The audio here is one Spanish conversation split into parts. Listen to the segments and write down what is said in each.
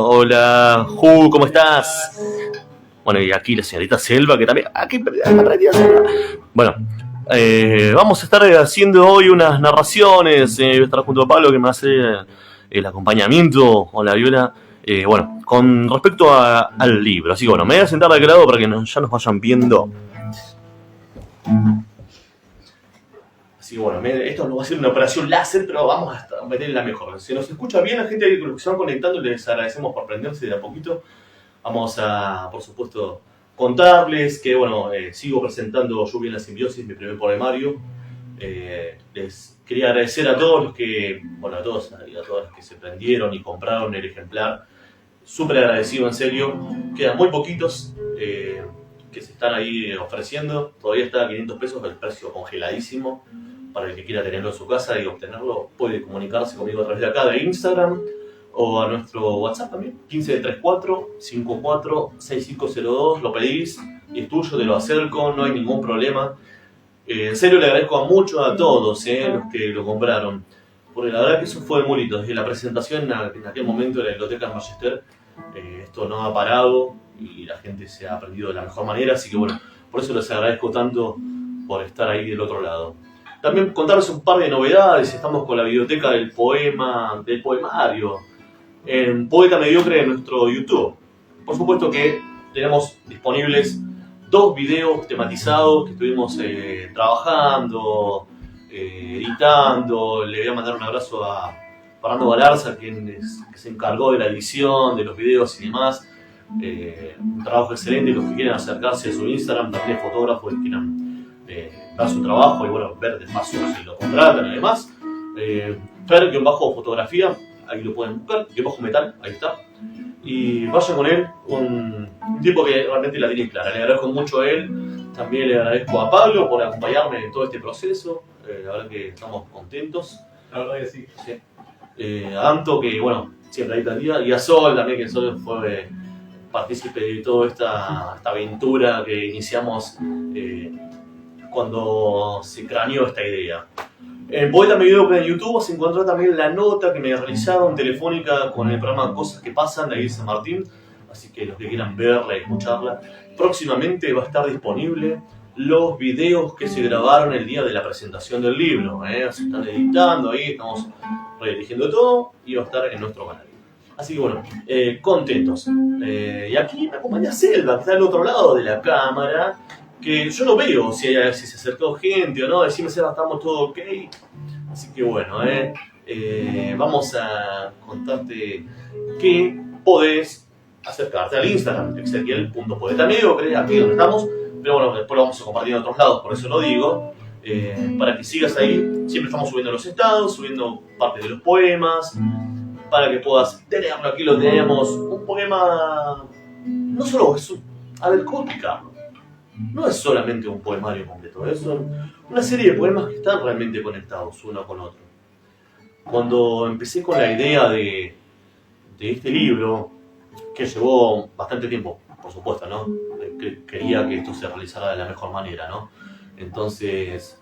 Hola, Ju, ¿cómo estás? Bueno, y aquí la señorita Selva, que también... Aquí aprendí Selva. Bueno, vamos a estar haciendo hoy unas narraciones. Voy a estar junto a Pablo, que me hace el acompañamiento. Hola, Viola. Bueno, con respecto al libro. Así que bueno, me voy a sentar de aquel lado para que ya nos vayan viendo. Así que bueno, esto no va a ser una operación láser, pero vamos a meterla mejor. Si nos escucha bien la gente que se van conectando, les agradecemos por prenderse de a poquito. Vamos a, por supuesto, contarles que, bueno, sigo presentando Lluvia en la Simbiosis, mi primer poemario. Les quería agradecer a todos los que, bueno, a todos y a todas los que se prendieron y compraron el ejemplar. Súper agradecido, en serio. Quedan muy poquitos que se están ahí ofreciendo. Todavía está a 500 pesos, el precio congeladísimo. Para el que quiera tenerlo en su casa y obtenerlo, puede comunicarse conmigo a través de acá, de Instagram, o a nuestro WhatsApp también, 1534-546502. Lo pedís y es tuyo, te lo acerco, no hay ningún problema. En serio le agradezco mucho a todos los que lo compraron, porque la verdad que eso fue muy lindo. Desde la presentación en aquel momento de la Biblioteca Magister, esto no ha parado y la gente se ha aprendido de la mejor manera, así que bueno, por eso les agradezco tanto por estar ahí del otro lado. También contarles un par de novedades. Estamos con la biblioteca del poemario en Poeta Mediocre en nuestro YouTube. Por supuesto que tenemos disponibles 2 videos tematizados que estuvimos trabajando, editando. Le voy a mandar un abrazo a Fernando Galarza, que se encargó de la edición de los videos y demás. Un trabajo excelente. Los que quieran acercarse a su Instagram, también fotógrafos que quieran dar su trabajo y bueno, ver de paso si lo contratan. Además, Fer-fotografía, ahí lo pueden buscar, _metal, ahí está. Y vayan con él, un tipo que realmente la tiene clara. Le agradezco mucho a él, también le agradezco a Pablo por acompañarme en todo este proceso. La verdad que estamos contentos. La verdad que sí. A Anto, que bueno, siempre ahí está el día, y a Sol también, que Sol fue partícipe de toda esta aventura que iniciamos cuando se craneó esta idea. En Poeta Mediocre en YouTube vas a encontrar también la nota que me realizaron telefónica con el programa Cosas que Pasan de ahí de San Martín, así que los que quieran verla y escucharla, próximamente va a estar disponible los videos que se grabaron el día de la presentación del libro. Se están editando ahí, estamos redirigiendo todo y va a estar en nuestro canal. Así que bueno, contentos. Y aquí me acompaña Selva, que está al otro lado de la cámara, que yo no veo si se acercó gente o no. Decime, Selva, estamos todo ok. Así que bueno, vamos a contarte que podés acercarte al Instagram, ezequiel.poetamediocre, aquí donde estamos, pero bueno, después lo vamos a compartir en otros lados, por eso lo digo, para que sigas ahí. Siempre estamos subiendo los estados, subiendo parte de los poemas, para que puedas tenerlo. Aquí lo tenemos, un poema, no solo es a ver, ¿cómo explicarlo? No es solamente un poemario completo, es una serie de poemas que están realmente conectados uno con otro. Cuando empecé con la idea de este libro, que llevó bastante tiempo, por supuesto, ¿no? Quería que esto se realizara de la mejor manera, ¿no? Entonces,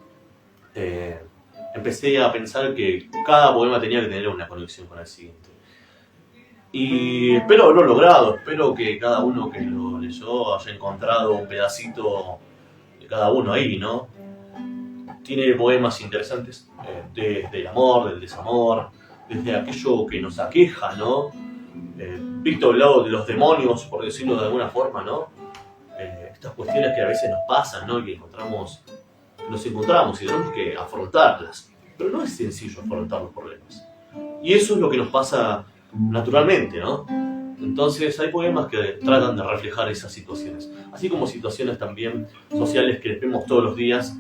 empecé a pensar que cada poema tenía que tener una conexión con el siguiente. Y espero haberlo logrado, espero que cada uno que lo leyó haya encontrado un pedacito de cada uno ahí, ¿no? Tiene poemas interesantes, desde el amor, del desamor, desde aquello que nos aqueja, ¿no? Visto del lado de los demonios, por decirlo de alguna forma, ¿no? Estas cuestiones que a veces nos pasan, ¿no? Y que nos encontramos y tenemos que afrontarlas. Pero no es sencillo afrontar los problemas. Y eso es lo que nos pasa naturalmente, ¿no? Entonces hay poemas que tratan de reflejar esas situaciones, así como situaciones también sociales que vemos todos los días.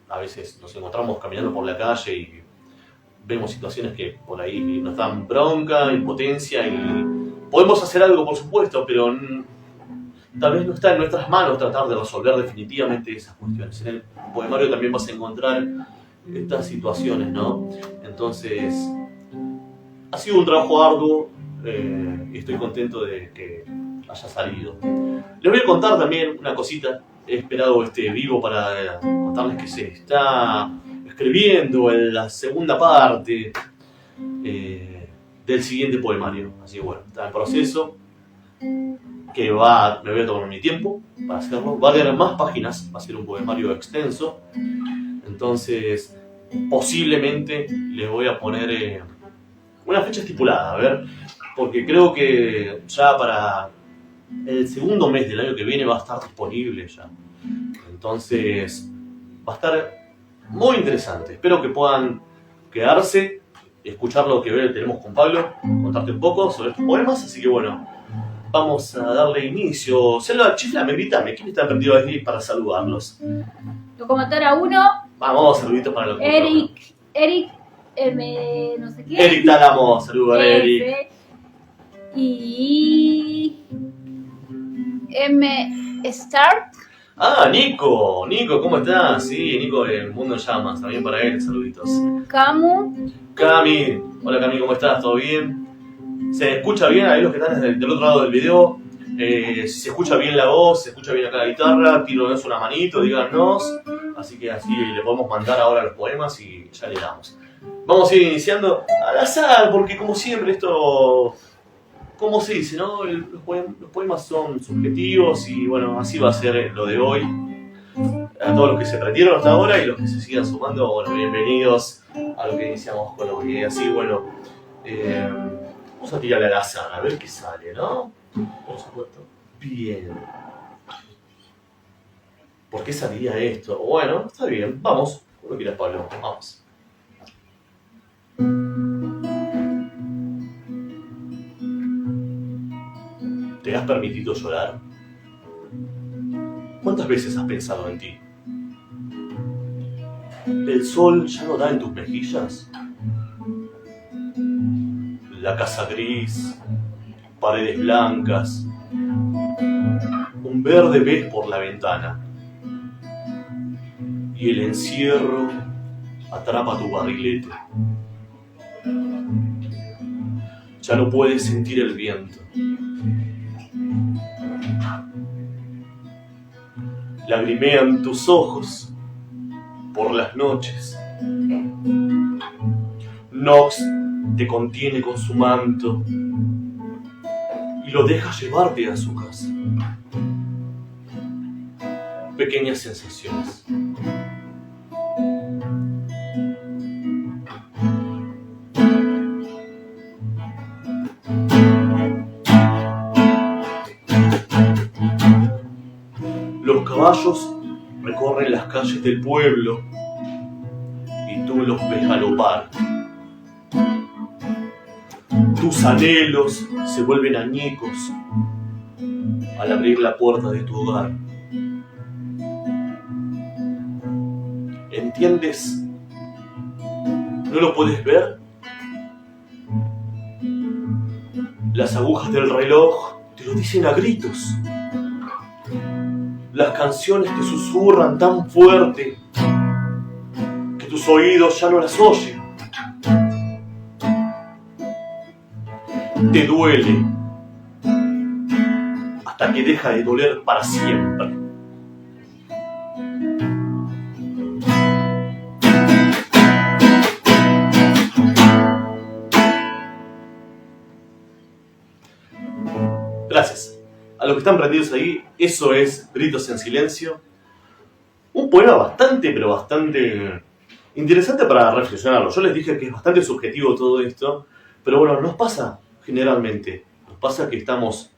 A veces nos encontramos caminando por la calle y vemos situaciones que por ahí nos dan bronca, impotencia, y podemos hacer algo, por supuesto, pero tal vez no está en nuestras manos tratar de resolver definitivamente esas cuestiones. En el poemario también vas a encontrar estas situaciones, ¿no? Entonces, ha sido un trabajo arduo y estoy contento de que haya salido. Les voy a contar también una cosita. He esperado este vivo para contarles que se está escribiendo en la segunda parte. del siguiente poemario. Así que bueno, está en proceso, que me voy a tomar mi tiempo para hacerlo. Va a tener más páginas, va a ser un poemario extenso. Entonces, posiblemente le voy a poner una fecha estipulada, a ver, porque creo que ya para el segundo mes del año que viene va a estar disponible ya. Entonces, va a estar muy interesante. Espero que puedan quedarse, escuchar lo que tenemos con Pablo, contarte un poco sobre estos poemas. Así que bueno, vamos a darle inicio. Selva, chiflame, invítame. ¿Quién está prendido ahí para saludarlos? Locomotora 1. Vamos, saluditos para los Eric, no sé qué. Eric Talamo, saludos a Eric. Y M. Start. Ah, Nico, ¿cómo estás? Sí, Nico del Mundo en Llamas, también para él, saluditos. Camu. Cami, hola Cami, ¿cómo estás? ¿Todo bien? ¿Se escucha bien ahí los que están del otro lado del video? Si se escucha bien la voz, se escucha bien acá la guitarra, tírenos una manito, díganos. Así que así le podemos mandar ahora los poemas y ya le damos. Vamos a ir iniciando al azar, porque como siempre esto... ¿Cómo se dice, no? Los poemas son subjetivos y bueno, así va a ser lo de hoy. A todos los que se prendieron hasta ahora y los que se sigan sumando, bueno, bienvenidos a lo que iniciamos con hoy. Y así, bueno, vamos a tirarle al azar, a ver qué sale, ¿no? Por supuesto. Bien. ¿Por qué salía esto? Bueno, está bien, vamos. Cuando quieras, Pablo, vamos. ¿Te has permitido llorar? ¿Cuántas veces has pensado en ti? ¿El sol ya no da en tus mejillas? La casa gris, paredes blancas, un verde ves por la ventana y el encierro atrapa tu barrilete. Ya no puedes sentir el viento. Lagrimean tus ojos por las noches. Nox te contiene con su manto y lo deja llevarte a su casa. Pequeñas sensaciones. Los caballos recorren las calles del pueblo y tú los ves galopar. Tus anhelos se vuelven añicos al abrir la puerta de tu hogar. ¿Entiendes? ¿No lo puedes ver? Las agujas del reloj te lo dicen a gritos. Las canciones te susurran tan fuerte que tus oídos ya no las oyen. Te duele hasta que deja de doler para siempre. Gracias. A los que están prendidos ahí, eso es Gritos en Silencio. Un poema bastante, pero bastante interesante para reflexionarlo. Yo les dije que es bastante subjetivo todo esto, pero bueno, nos pasa generalmente. Nos pasa que estamos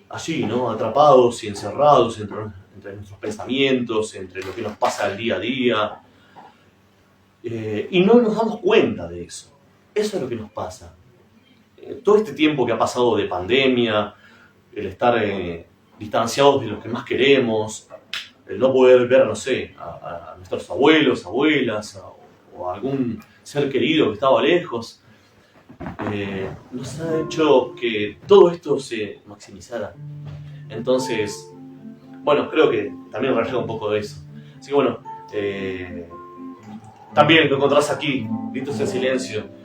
allí, ¿no? Atrapados y encerrados entre nuestros pensamientos, entre lo que nos pasa el día a día. Y no nos damos cuenta de eso. Eso es lo que nos pasa. Todo este tiempo que ha pasado de pandemia, el estar distanciados de los que más queremos, el no poder ver, no sé, a nuestros abuelos, abuelas, o a algún ser querido que estaba lejos, nos ha hecho que todo esto se maximizara. Entonces, bueno, creo que también refleja un poco de eso. Así que bueno, también lo encontrás aquí, Gritos en Silencio.